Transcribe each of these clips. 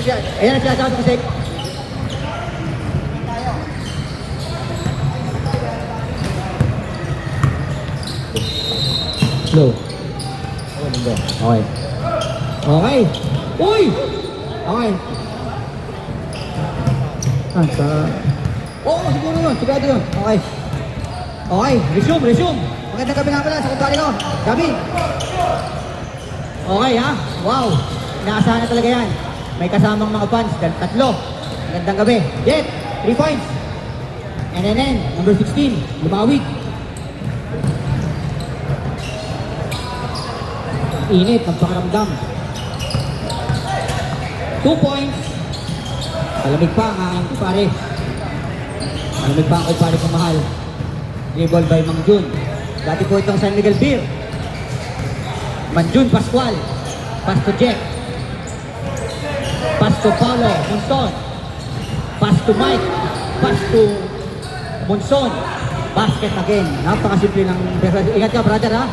siya. Ayan na siya, sabi ko sa'yo. Slow. Okay. Okay. Uy! Okay. Oo, siguro yun. Sigurado yun. Okay. Okay. Resume. Magandang gabi nga pala sa kumpare ko. Gabi. Okay ha. Wow. Inaasahan na talaga yan. May kasamang mga fans. Tatlo. Magandang gabi. Jet. 3 points. NNN. Number 16. Lumawig. Init. Magpakaramdam. 2 points. Malamig pa ang aking kumpare. Malamig pa ang kumpare kong mahal. Dribble by Mang Jun. Dati po itong San Miguel Beer. Manjun Pascual. Pass to Jack. Pass to Paulo Monson. Pass to Mike. Pass to Monson. Basket again. Napakasimple ng pero ingat ka brother ha.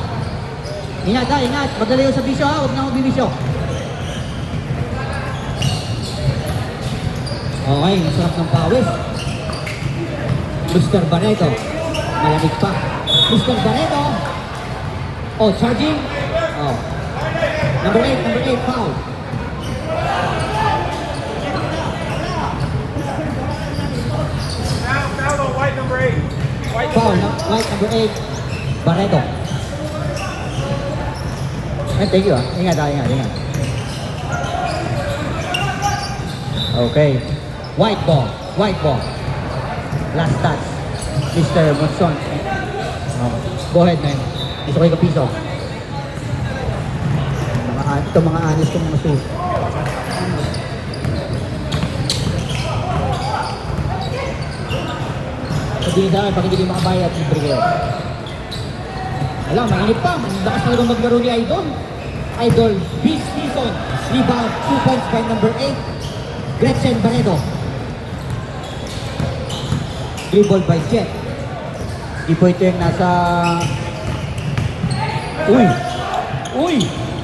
Ingat ha, ingat. Magdalayo sa bisyo ha. Huwag na magbibisyo. Okay, masarap ng pawis. Mr. Barreto. Malamig pa. Mr. Barreto. Oh, charging. Oh. Number 8, foul. Foul on white number 8. Foul, white number 8. Barreto. Thank you ah. Ingat. Okay. White ball. Last touch. Mr. Monson. Oh. Go ahead, man. Gusto ko yung kapiso. Ito mga anis kong mga shoes. Sabihin sa akin, pag hindi makabayad, libre kayo. Alam, mainit pa. Bakas talagang maglaro ni Idol. Idol, Beast Season. Rebound, 2 points by number 8. Gretchen Barreto. Dribble by Jet. Di po ito yung nasa... Uy!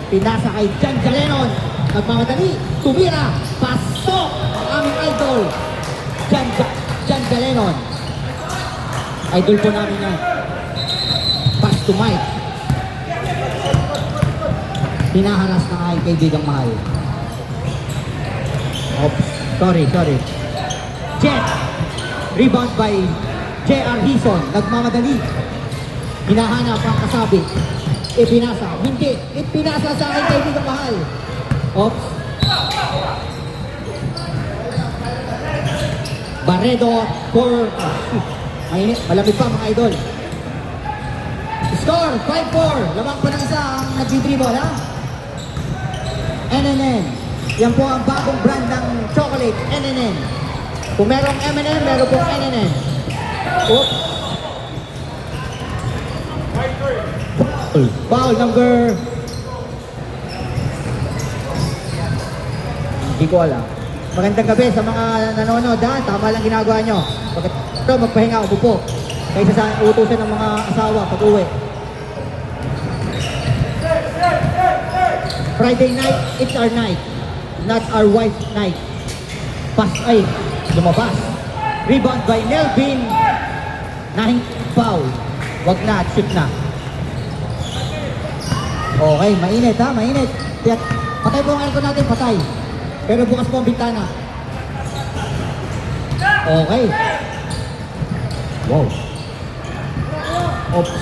Pinasa kay Jan Galenon. Nagmamadali. Tumira. Pasok ang Idol. Jan Galenon. Idol po namin yan. Pass to Mike. Hinaharas na aking kaibigang mahal. Oops. Sorry. Jet. Rebound by J.R. Hison. Nagmamadali. Hinahanap ang kasabi. Ipinasa. Hindi. Ipinasa sa akin kaibigang mahal. Oops. Barredo for... Mainit. Malamig pa mga idol. Score. 5-4. Lamang pa ng isa ang nagdidribble ha. NNN. Yan po ang bagong brand ng chocolate. NNN. Kung merong M&M, meron pong NNN. Oops. Foul number... Hindi ko alam. Magandang gabi sa mga nanonood ha. Tama lang ginagawa nyo. Pagkatapos magpahinga, umupo. Kaysa sa utusan ng mga asawa pag-uwi. Friday night, it's our night. Not our wife's night. Pass ay, lumabas. Rebound by Nelvin. 9 foul. Wag na, shoot na. Okay, mainit ha, mainit. Patay po ang aircon natin, patay. Pero bukas po ang bintana. Okay. Wow. Oops.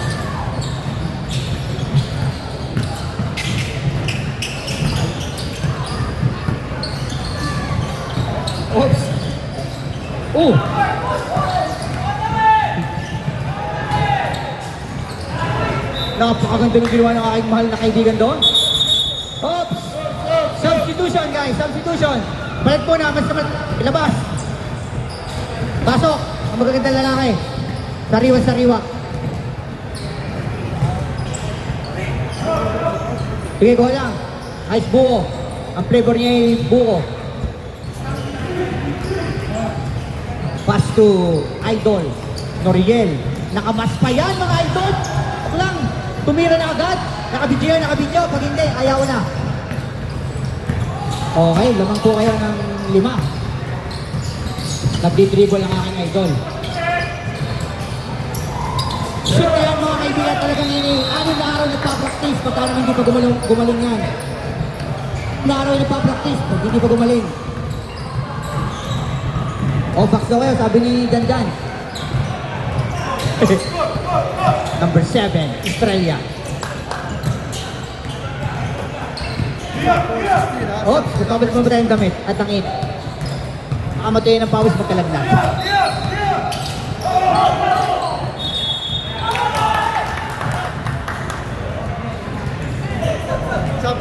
Oops. Oh. Napakaganda ng ginawa ng aking mahal na kaibigan doon. Oops. Substitution guys, substitution. Balik po na, mas ilabas. Pasok, ang magagandang lalaki. Sariwa. Sige, go lang. Ice buko. Ang flavor niya ay buko. Pass to Idol. Noriel. Nakamas pa yan mga idol. Ako lang. Tumira na agad. Nakabidyo. Pag hindi, ayaw na. Okay, lamang po kayo ng 5. Nagdi-dribble ang aking idol. Shoot na yan mga kaibigan, talagang anim na araw nagpa-practice, pagkano hindi pa gumaling yan. Na araw nagpa-practice, pag hindi pa gumaling. O, box daw kayo, sabi ni Dandan. Number 7, Australia. Oops, nagpabalik mo ba tayong damit at ang 8? Makamatayin ng pawis magkalagnan. Sub.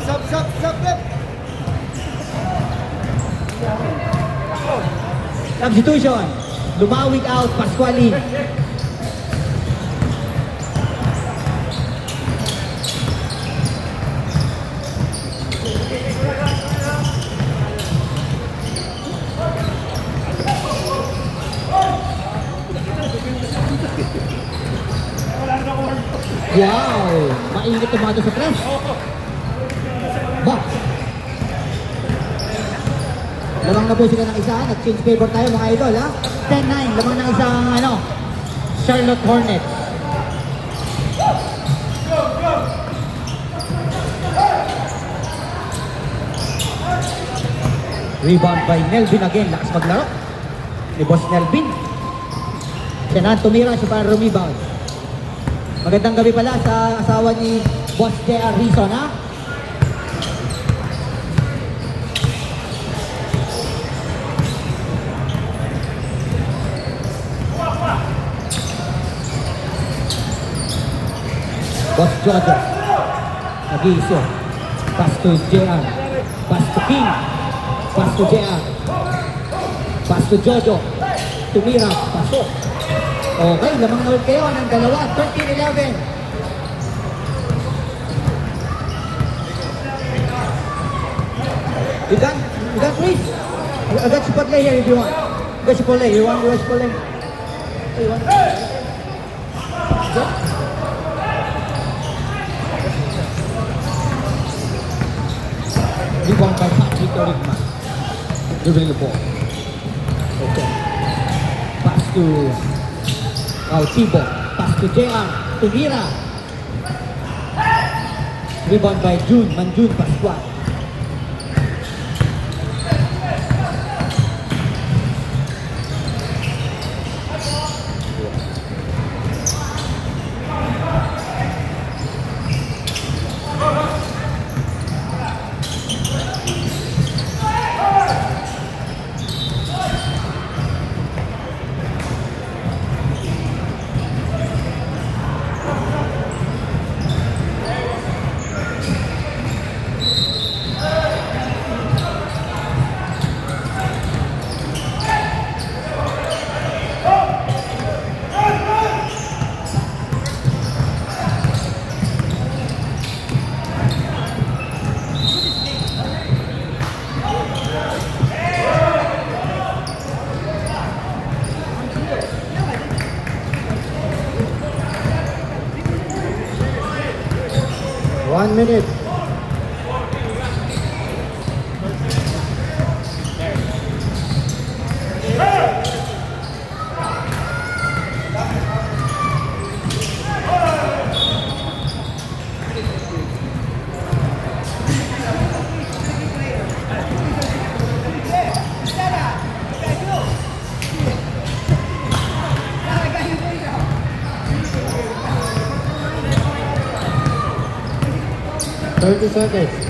Substitution. Lumawig out, Pascual in. Wow! Mainit tumato sa press. Box. Lamang na po sila ng isa. Nag-change favor tayo mga idol ha. 10-9. Lamang ng isang Charlotte Hornets. Rebound by Nelvin again. Lakas maglaro. Ni Boss Nelvin. Siya na tumira siya para rebound. Magandang gabi pala sa asawa ni Boss J.R. Rizon ha. Boss Jojo. Nag-iiso. Pass to JR. Pass to King. Pass to JR. Pass to Jojo. Tumira. Pasok. Okay, lamang na ulit kayo ng dalawa. 13-11. You can please. I got support lay here if you want. You got support lay. You want support lay? You want? Yeah. Rebound by Patrick Origman. Dribbling the ball. Okay. Pass to Tibo. Pass to JR. Tumira. Rebound by Manjun Pascual. One minute. Thirty seconds.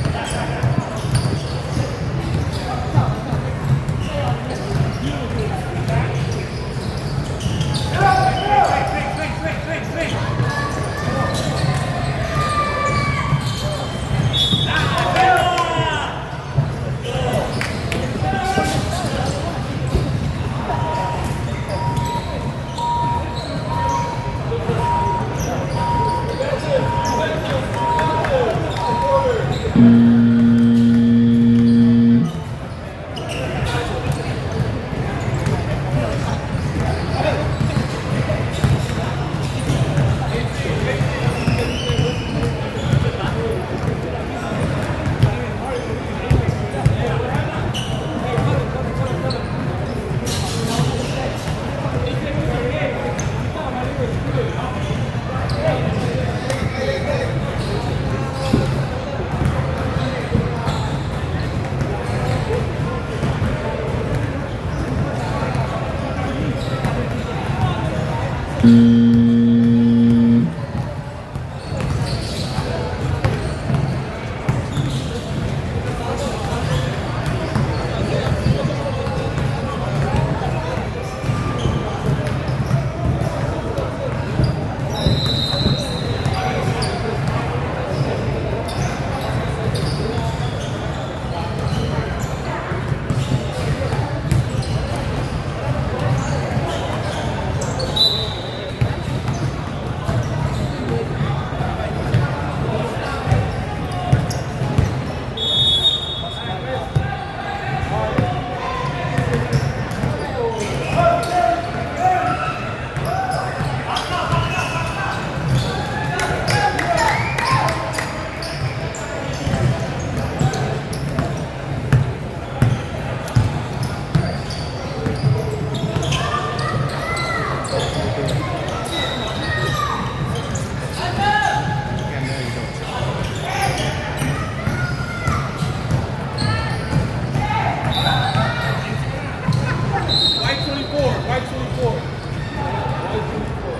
White 24, white 24. White 24.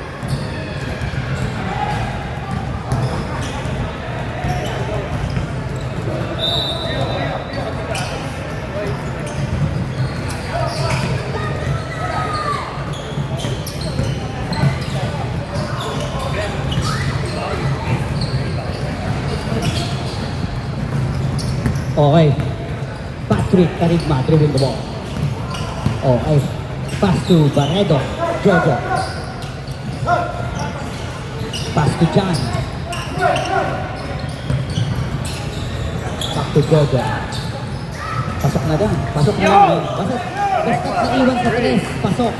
Okay. Patrick Carigma dribbling the ball. Okay. Pass to Barredo. Jojo. Pass to John. Back to Jojo. Pasok na dyan. Pasok na lang. Pasok. Basta naiwan sa tres. Pasok.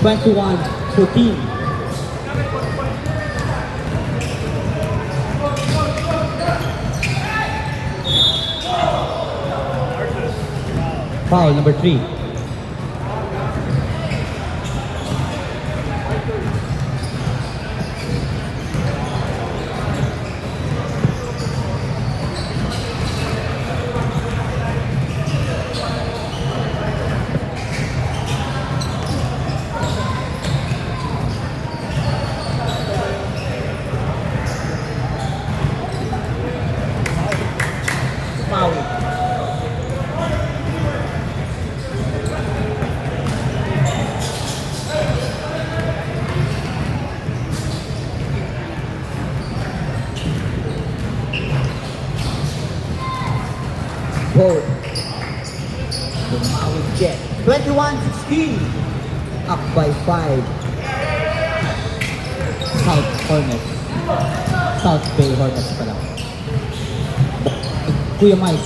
21-14. Foul number 3. Foul. Ball. Bumawi Jet. 21-16. Up by 5. South Hornets. South Bay Hornets pala. Kuya Mike.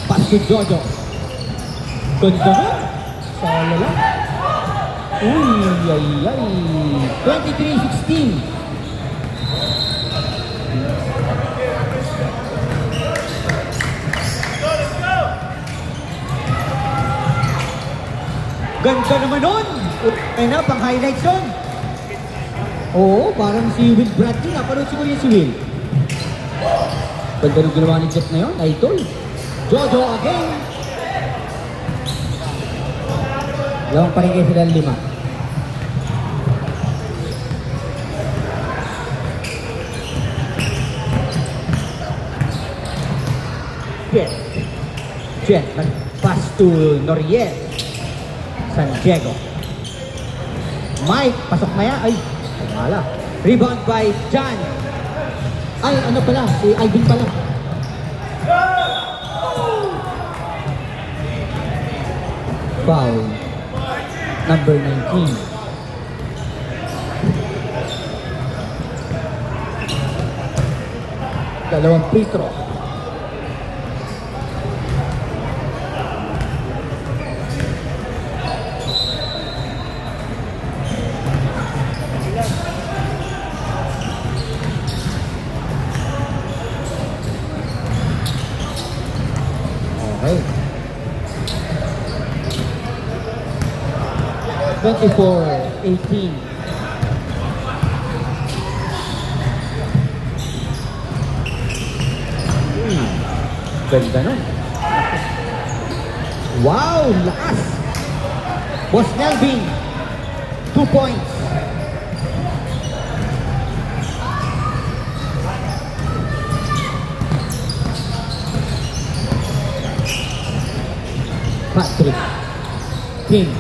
Pass to Jojo. Ganda na. Solo lang. Uy, ay, ay. 23-16. Ganda naman nun! Ay na, pang highlights yun! Oo, parang si Will Bradley. Napanood siguro yun si Will. Ganda nung ginawa ni Jet na yun, idol. Jojo again! Lawang pa rin kayo sila 5. Jet, nag-pass to Noriel. San Diego. Mike, pasok na yan. Ay, wala. Rebound by John. Ay, ano pala? Si Ivan pala. Foul. Number 19. Dalawang free throw. Okay. 24-18. Ganda nun. Wow, lakas. Boss Melvin, 2 points. Patrick, King,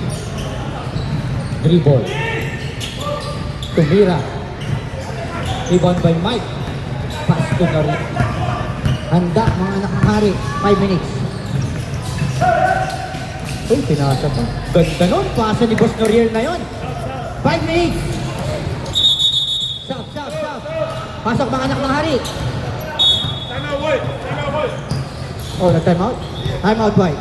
dribble, tumira, rebound by Mike, pass to Nori. Handa mga anak ng hari, 5 minutes. Uy, pinasa pa. Ganda nun, pasa ni Boss Noriel na yun. 5 minutes. Stop. Pasok mga anak ng hari. Time out, White. Time out, White. Oh, nag-time out? Time out, White.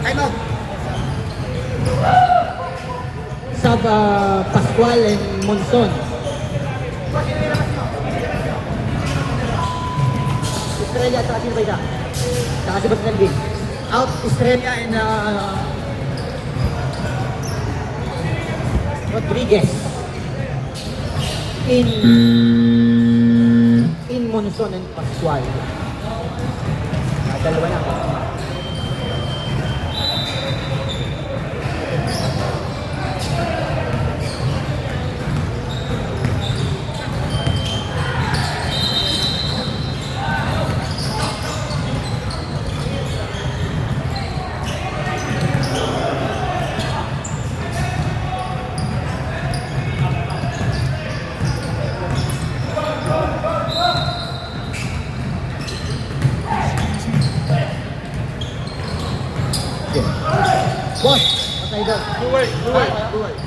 Time out. Sub Pascual and Monson. Estrella at sino ba isa? Saka si Boss Melvin. Out Estrella and Rodriguez. In Monson and Pascual. Dalawa lang. Boss, patay doon. Blue White, Blue White, Blue White.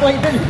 Patay doon.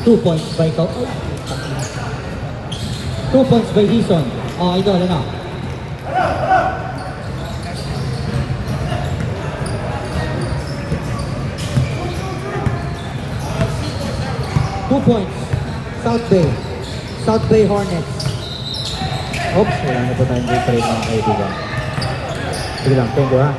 Two points by Kau. 2 points by Hison. Oh, idol, ano? Two points. South Bay Hornets. Oops, wala na po tayong trade mga kaibigan. Sige lang, thank you ha.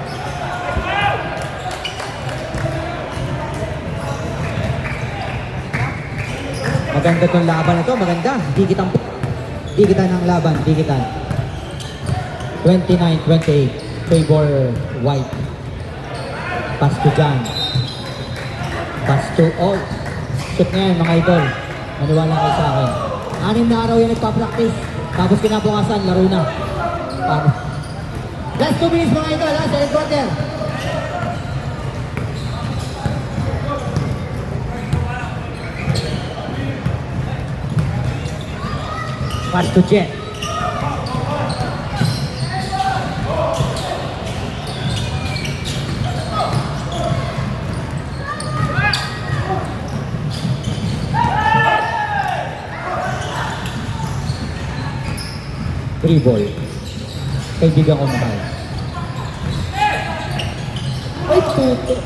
Maganda tong laban na to, maganda. Dikitan ng laban, dikitan. 29-28, favor White. Pass to John. Pass to all. Shoot ngayon mga idol. Maniwala kayo sa akin. 6 na araw yan nagpa-practice. Tapos kinabukasan, laro na. Last 2 minutes mga idol, ha? Second quarter. Pass to Jet. dribble. Kaibigan ko mahal. Ay, puto.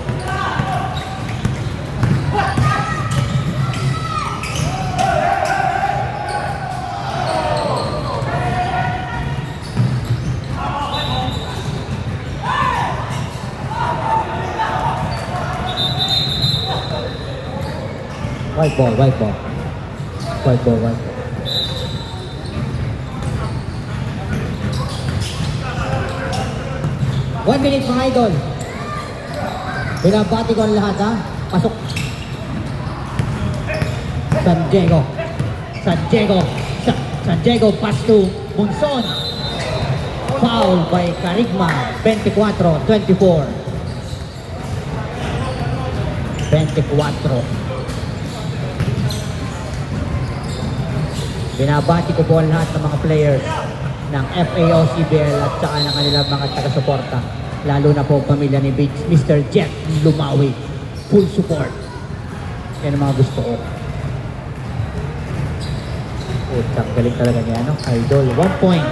White ball, white ball. White ball, white ball. One minute mga idol. Binabati ko ang lahat ha. Pasok. San Diego. San Diego. San Diego pass to Monson. Foul by Carigma. 24-24. 24. Binabati ko po ang lahat ng mga players ng FAO-CBL at saka ng kanilang mga taga-suporta. Lalo na po ang pamilya ni Mr. Jet Lumawi. Full support. Yan ang mga gusto ko. Putang galing talaga niya, no? Idol. 1 point.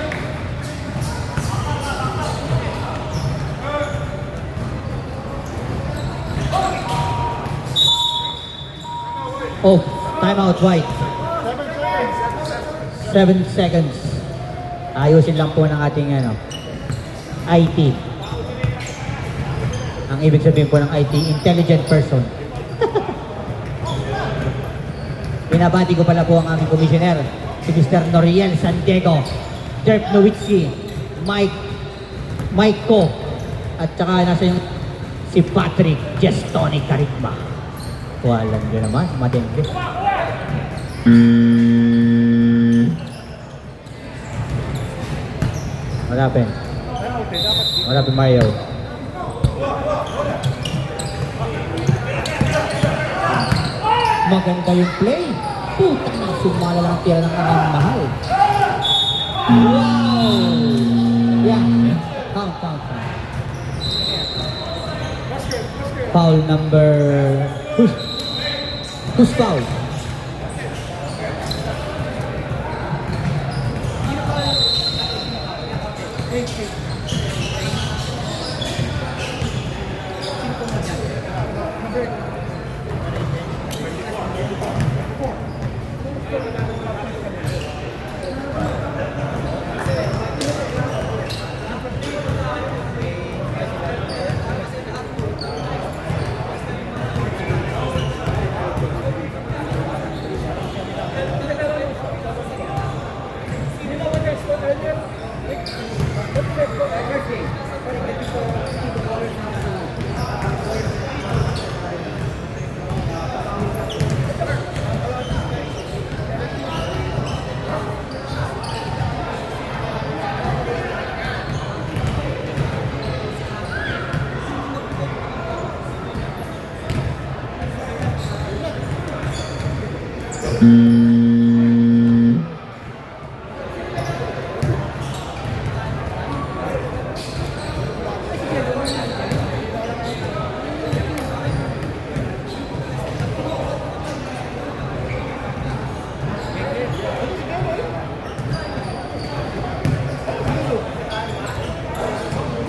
Oh, timeout White. 7 seconds. Ayusin lang po ng ating IT. Ang ibig sabihin po ng IT, intelligent person. Binabati ko pala po ang aming commissioner, si Mr. Noriel San Diego, Dirk Nowitzki, Mike Ko, at saka nasa yung si Patrick Gestoni Carigma. Walang nyo naman, matindi. What happened? What happened, Mario? Maganda yung play. Puta na, sumala lang tira ng aming mahal. Wow! Yeah. Count. Foul number... Who's foul?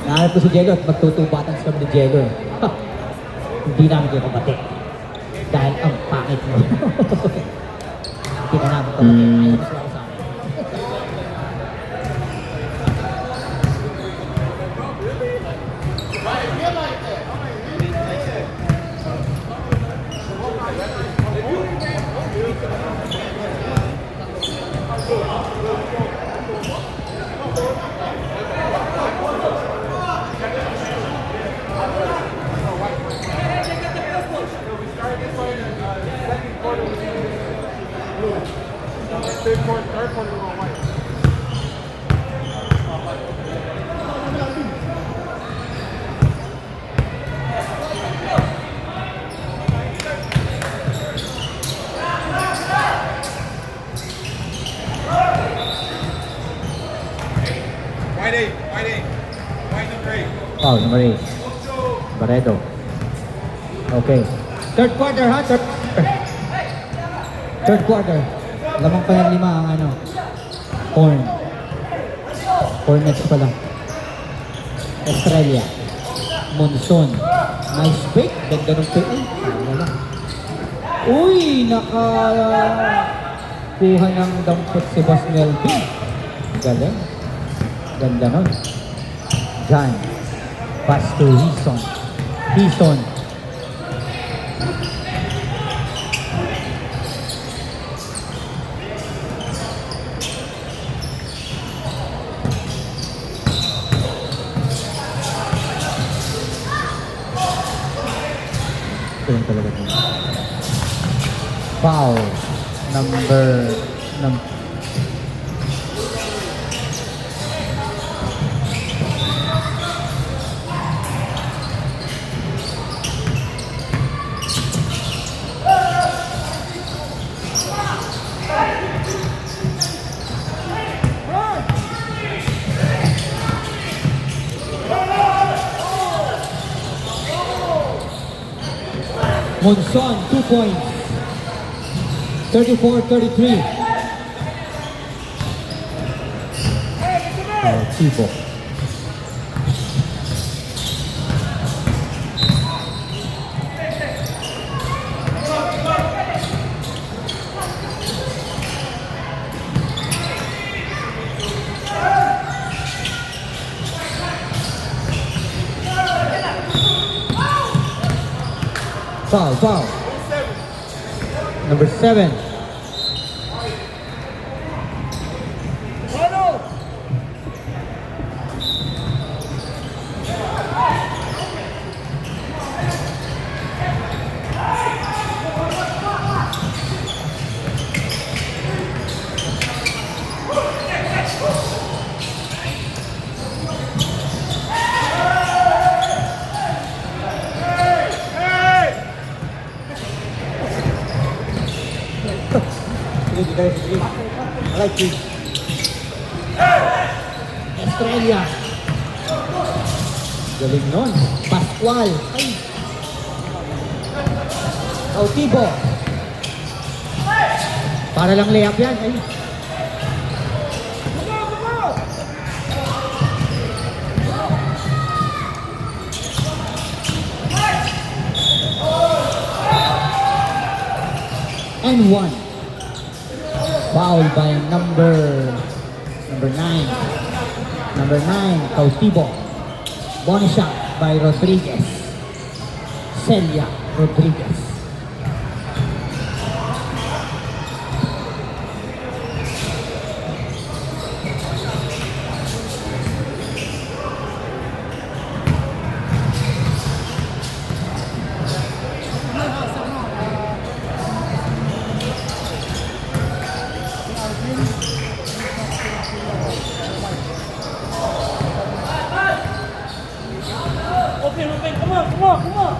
Nahanap ko si Jello at magtutubatan sa kami ni Jello eh. Ha! Hindi namin kayo kabati. Dahil ang pangit mo. Hindi ka namin kabati. Ayaw mo sila ko sa amin. Third quarter, we were white. White number 8. Foul, number 8. Barreto. Okay. Third quarter ha? Third quarter. Lamang pa ng 5 ang horn. Hornets pala. Estrella. Monson. Nice pick. Ganda ng pick. Ay, wala. Uy, kuha ng dampot si Boss Melvin. Galing. Ganda nun. Jan. Pass to Hison. Hison. Ito yung talaga din. Foul. Number Monson, 2 points. 34-33. Tibo. Foul. Number 7. I like you. Estrella. Galing nun. Pascual. Ay. Cautivo. Para lang layup yan. Ay. And 1. Foul by number 9. Number 9, Cautivo. Bonus shot by Rodriguez. Celia Rodriguez. Come on.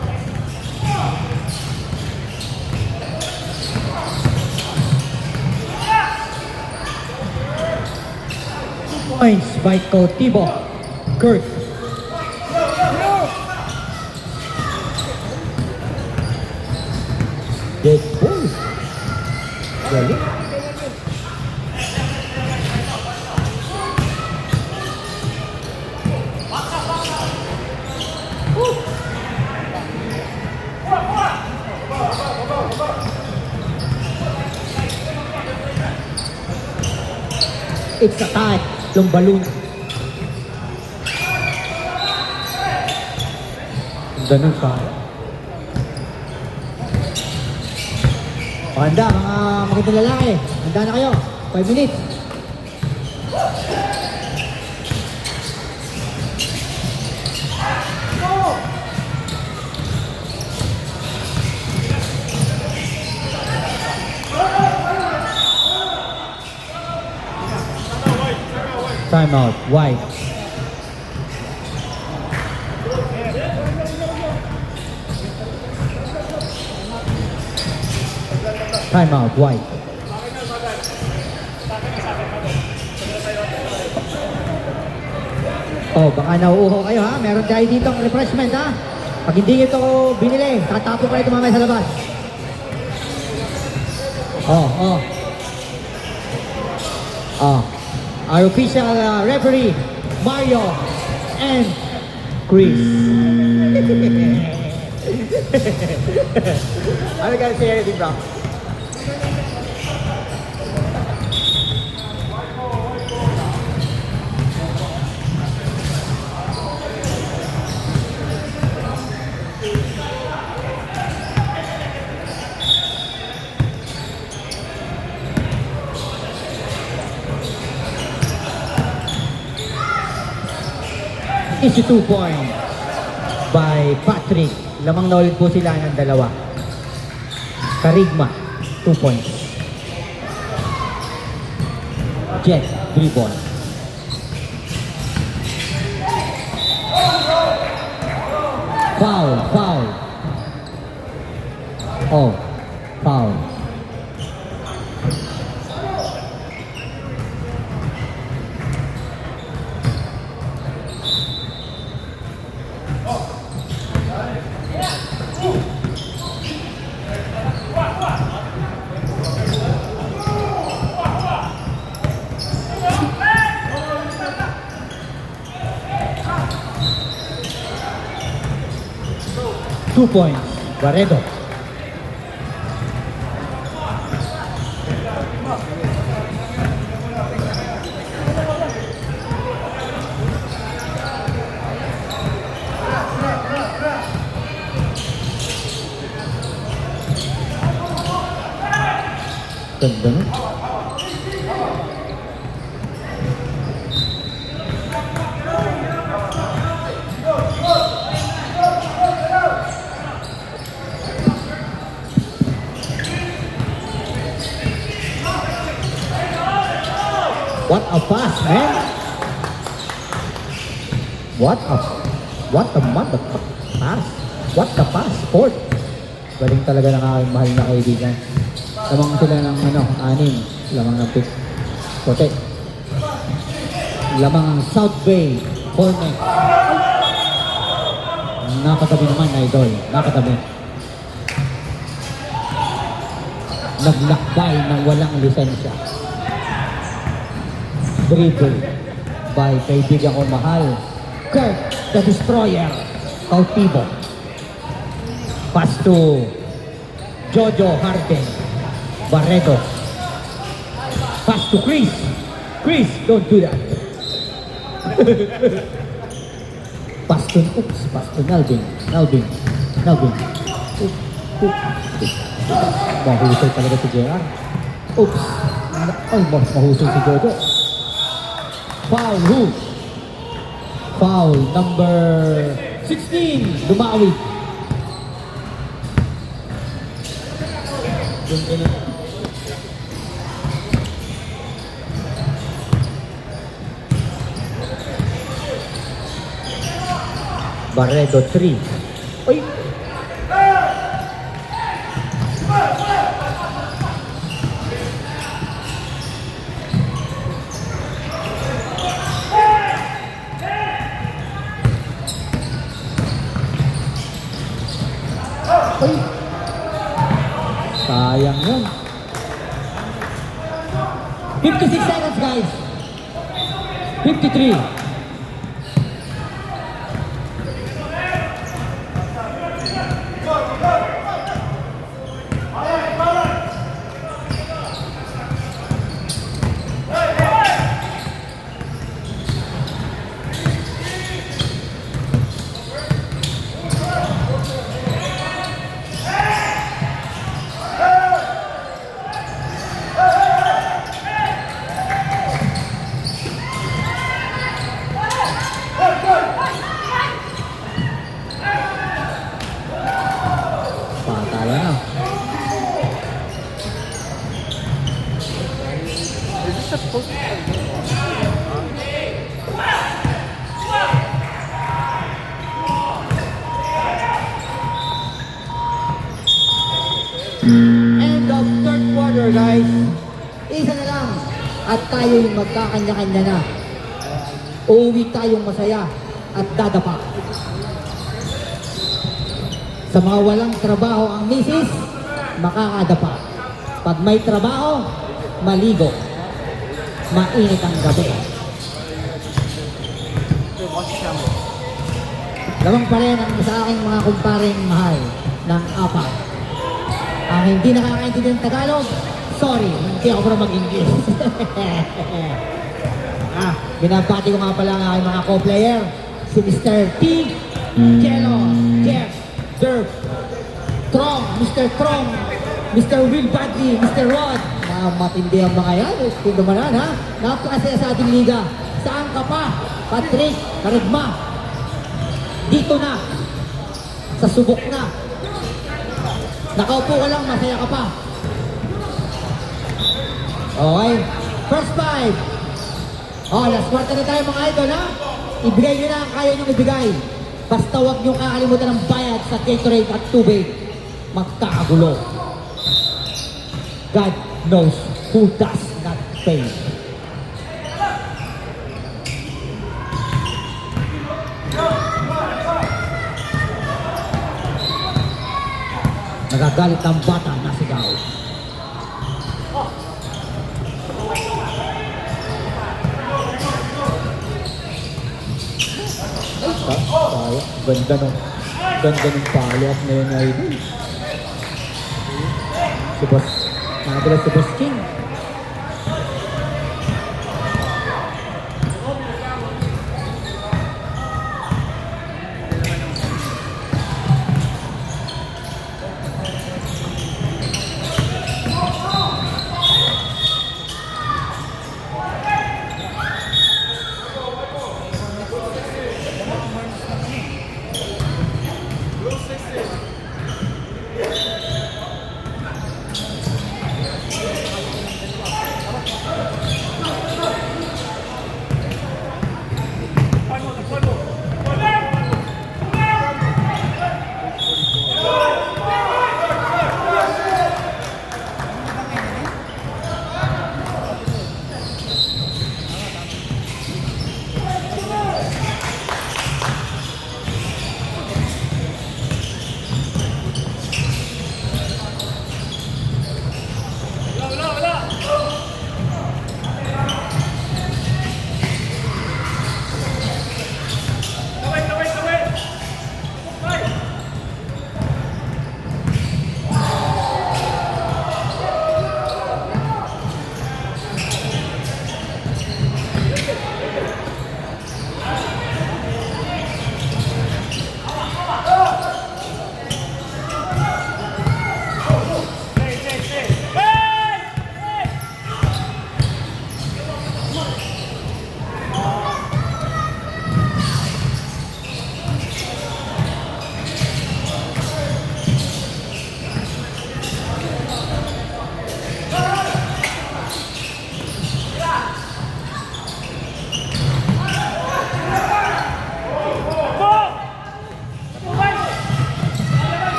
Points by Cautivo. Kurt. Dead ball. Galing. It's a tie. Yung balloon. Ganun pa. Handa, mga magandang lalaki. Handa na kayo. 5 minutes. Timeout. White. Timeout. White. Oh, baka nauuho kayo ha. Meron tayo dito ang refreshment ha. Pag hindi ito binili, tatapo kayo ito mamaya sa labas. Oh. Our official referee, Mario, and Chris. Ano ka say anything, bro? Easy 2 point by Patrick. Lamang na ulit po sila ng dalawa. Karigma, 2 points. Jet, 3 ball. Foul, foul. Oh, foul. Two points, Barredo. Ganda no? What a pass, man! What a mother pass! What the pass, Ford! Galing talaga ng aking mahal na kaibigan. Lamang sila ng anim. Lamang ng pick. Kote. Lamang ang South Bay Hornet. Nakatabi naman, idol. Nakatabi. Naglakbay ng walang lisensya. Dribble by kaibigan ko mahal, Kurt the Destroyer Cautivo. Pass to Jojo Harden Barredo. Pass to Chris. Chris, don't do that. Pass to Nalvin. Mahusay talaga si JR. Oops. Ay, mahusay si Jojo. Foul, who? Foul, number 16, Dumawi. Barredo, 3. Uy! Ay! Sayang yun. 56 seconds, guys. 53. Patala na. End of third quarter, guys. Isa na lang. At tayo'y magkakanya-kanya na. Uuwi tayong masaya at dadapa. Sa mga walang trabaho ang misis, makakadapa. Pag may trabaho, maligo. Mainit ang gabi. Lamang pa rin ang sa aking mga kumparing mahal ng apat. Ang hindi nakakaintindi ng Tagalog, sorry, hindi ako para mag-English. Binabati ko nga pala ang aking mga co-player, si Mr. T, Jello, Jeff, Derp, Trong, Mr. Trong, Mr. Will Badley, Mr. Rod. Matindi ang mga yan. Tingnan mo na, ha? Napakasaya sa ating liga. Saan ka pa? Patrick, Karigma. Dito na. Sa subok na. Nakaupo ka lang, masaya ka pa. Okay. First five. Last quarter na tayo mga idol, ha? Ibigay nyo na ang kaya nyo ibigay. Basta huwag nyo kakalimutan ng bayad sa Gatorade at tubig. Magkakagulo. God knows who does not pay. Nagagalit ang bata na sigaw. Tayo. Ganda ng follow-up na yun, idol. Si Boss. Nakabila si Boss King.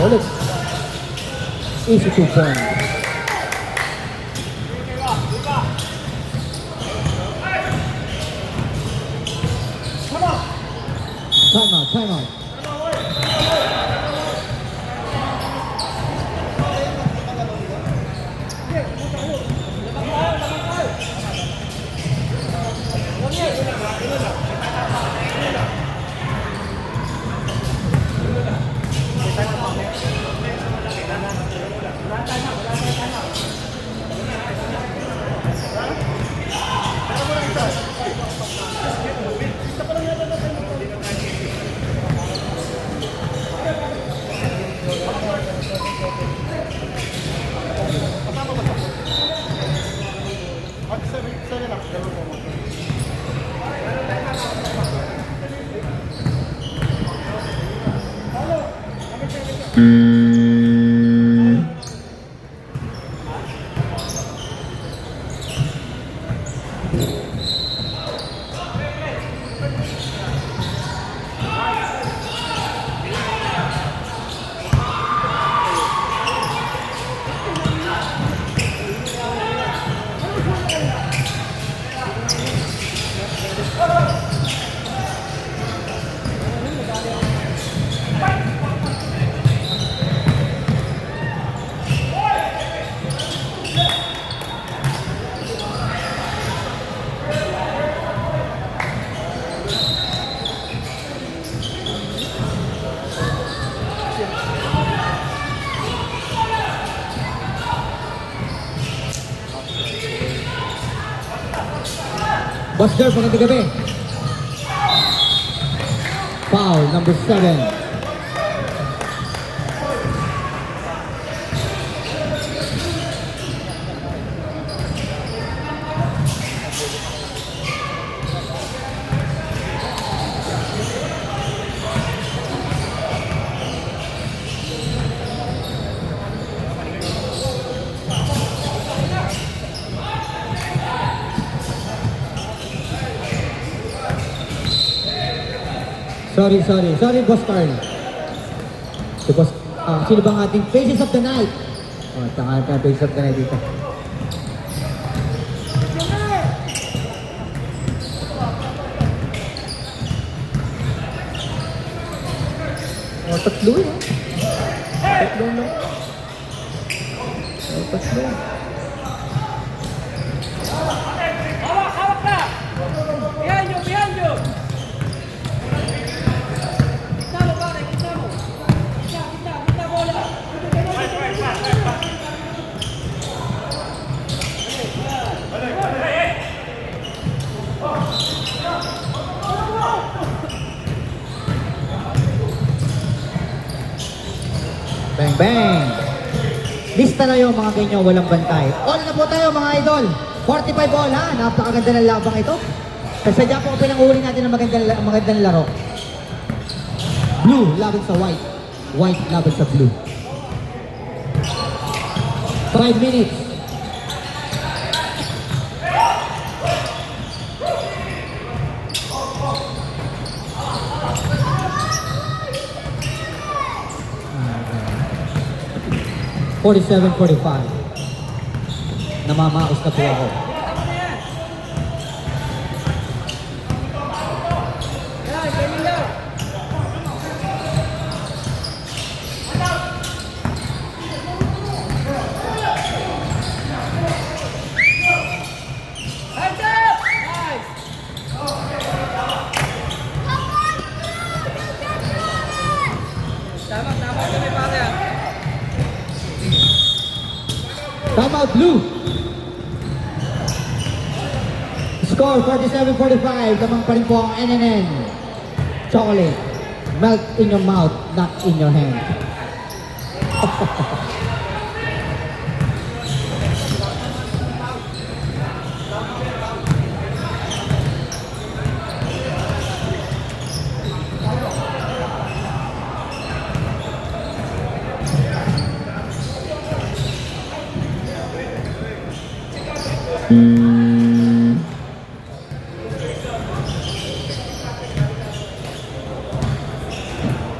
Ulit. Easy 2 point. Time out. Boss Jerv, magandang gabi. Foul, number 7. Sorry, Boss Carl. Si Boss, sino bang ating Faces of the Night? Tanga ka, Faces of the Night dito. Tatlo eh. Tatlo lang. Tatlo. Hawak na! Behind you, behind you! Kita mo, pare, kita mo. Kita, bola. Bang, bang! Lista na yung mga ganyan, walang bantay. All na po tayo mga idol. 45 all ha. Napakaganda ng labang ito. Kasadya po pinanghuli natin ng magandang laro. Blue laban sa white. White laban sa blue. 5 minutes. (47-45). Namamaos na po ako. Hands up! Nice! Tama, kami pare. Time out blue. Score 47-45. Lamang pa rin po ang NNN. Chocolate. Melt in your mouth, not in your hand.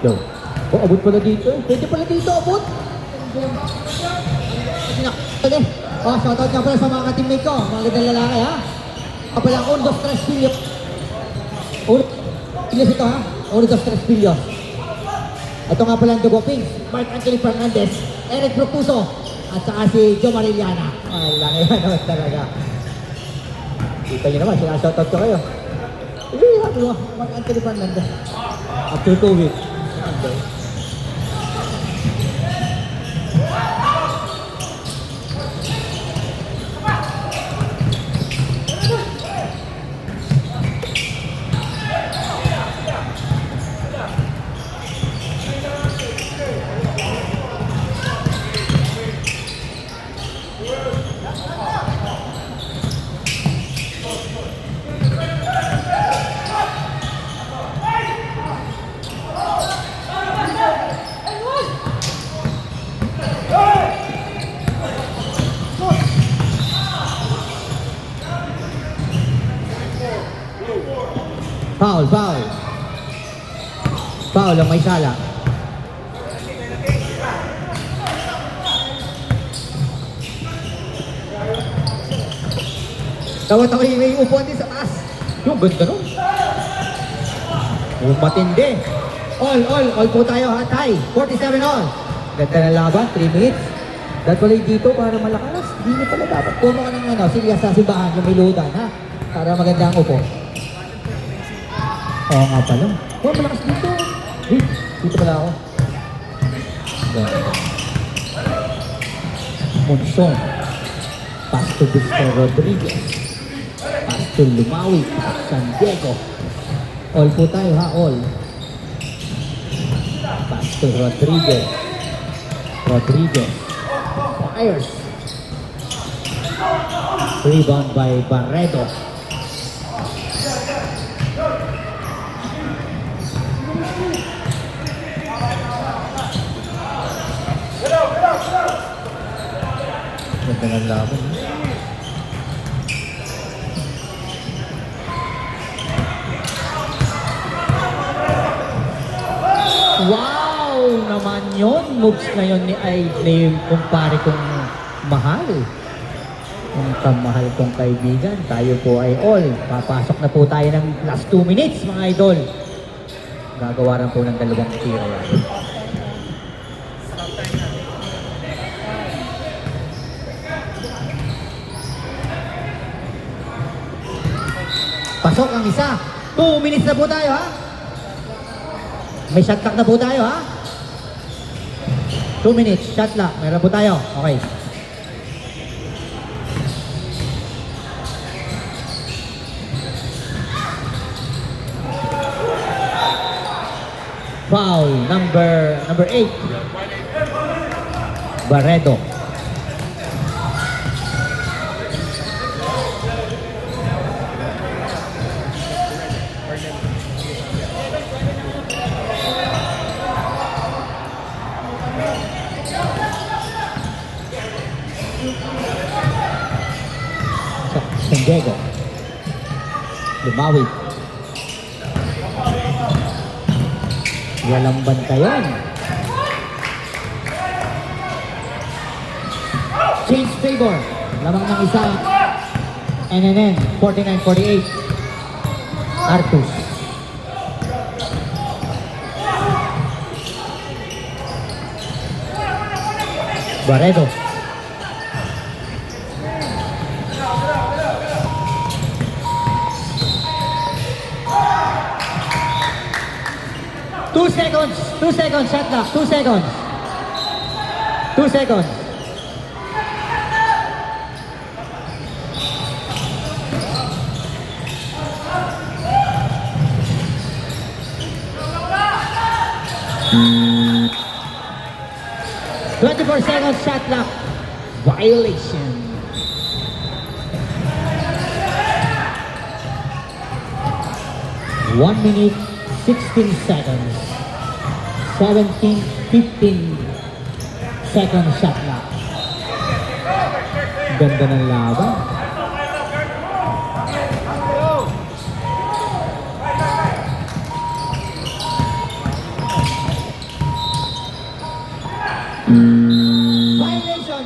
Yo. Oh, abot pala dito. Pwede pala dito, abot. Pwede. Oh, shoutout nga pala sa mga ka-teammate ko. Mga gandang lalaki, ha? Ako pala, 1, 2, 3 pilyo. Pilyos ito, ha? 1, 2, 3 pilyo. Ito nga pala ang Dugo Pings. Mark Anthony Fernandez, Eric Propuso, at saka si Joe Mariliana. Ay, lang yan naman talaga. Kita nyo naman, sinashoutout ko kayo. Happy mo, Mark Anthony Fernandez. After COVID. Okay. Foul, foul. Foul ang may sala. Tawa-tawa yung may upuan din sa taas. Yung ganda nun. Yung matindi. All po tayo ha, tie. 47 all. Ganda na laban, 3 minutes. Dahil pala dito para malakas. Hindi nyo pala dapat. Puno ka ng siliya sa simbahan, yung may ludan ha. Para maganda ang upo. Oo nga pala. Oh, malakas dito. Dito pala ako. Monson. Pass to Victor Rodriguez. Pass to Lumawi, San Diego. All po tayo ha, all. Pass to Rodriguez. Rodriguez. Fires. Rebound by Barredo. Ganda ng laban. Wow naman yon, moves na yon ni yung kumpare kong mahal. Ang kamahal kong kaibigan, tayo po ay all. Papasok na po tayo ng last 2 minutes mga idol. Gagawa rin po ng 2 tira yan. Pasok ang isa. 2 minutes na po tayo ha. May shot clock na po tayo ha. 2 minutes, shot clock. Meron po tayo. Okay. Foul number 8. Barredo. San Diego. Lumawi. Walang bantayan. Change favor. Lamang ng isa. NNN 49-48. Artus. Barredo. Two seconds, shot clock. 2 seconds. 2 seconds. Mm. 24 seconds shot clock. Violation. One minute, 16 seconds. 17, 15 seconds shot clock. Ganda ng laban.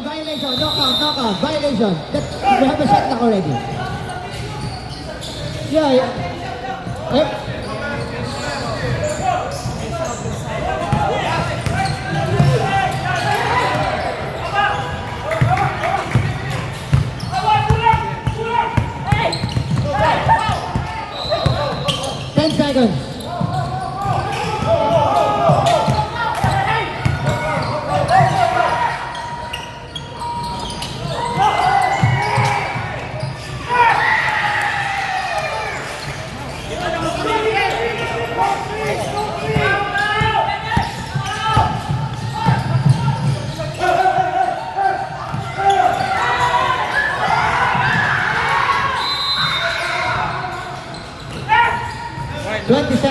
Violation, knockout, violation. We have a shot clock already. Yeah. Eh, 10 seconds.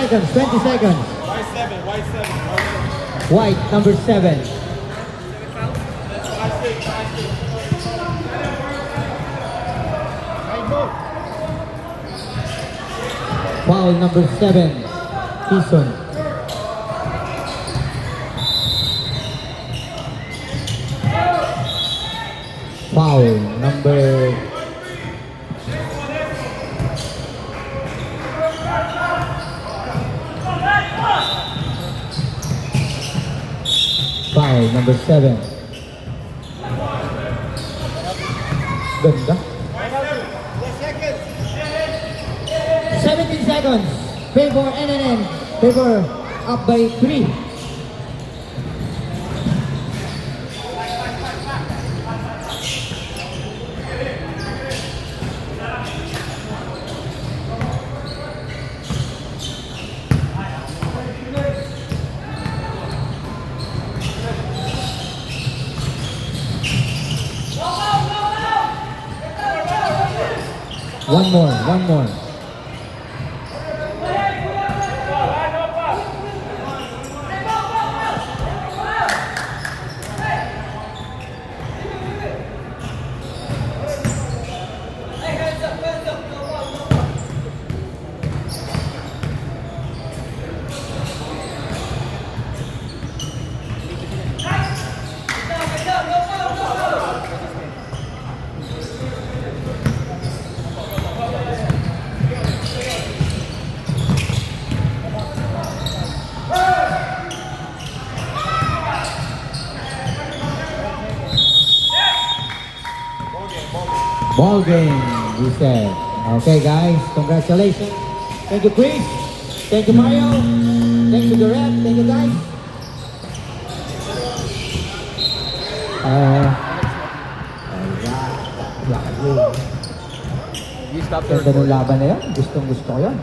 Twenty seconds. White, number 7. Foul number 7. Tison. Foul number 7. Ganda. 17 seconds. Favor NNN. Favor up by 3. One more. Ball game, we said. Okay, guys, congratulations. Thank you, Chris. Thank you, Mario. Thank you, the ref. Thank you, guys. You stop Ganda ng laban na yan. Gustong gusto ko yan.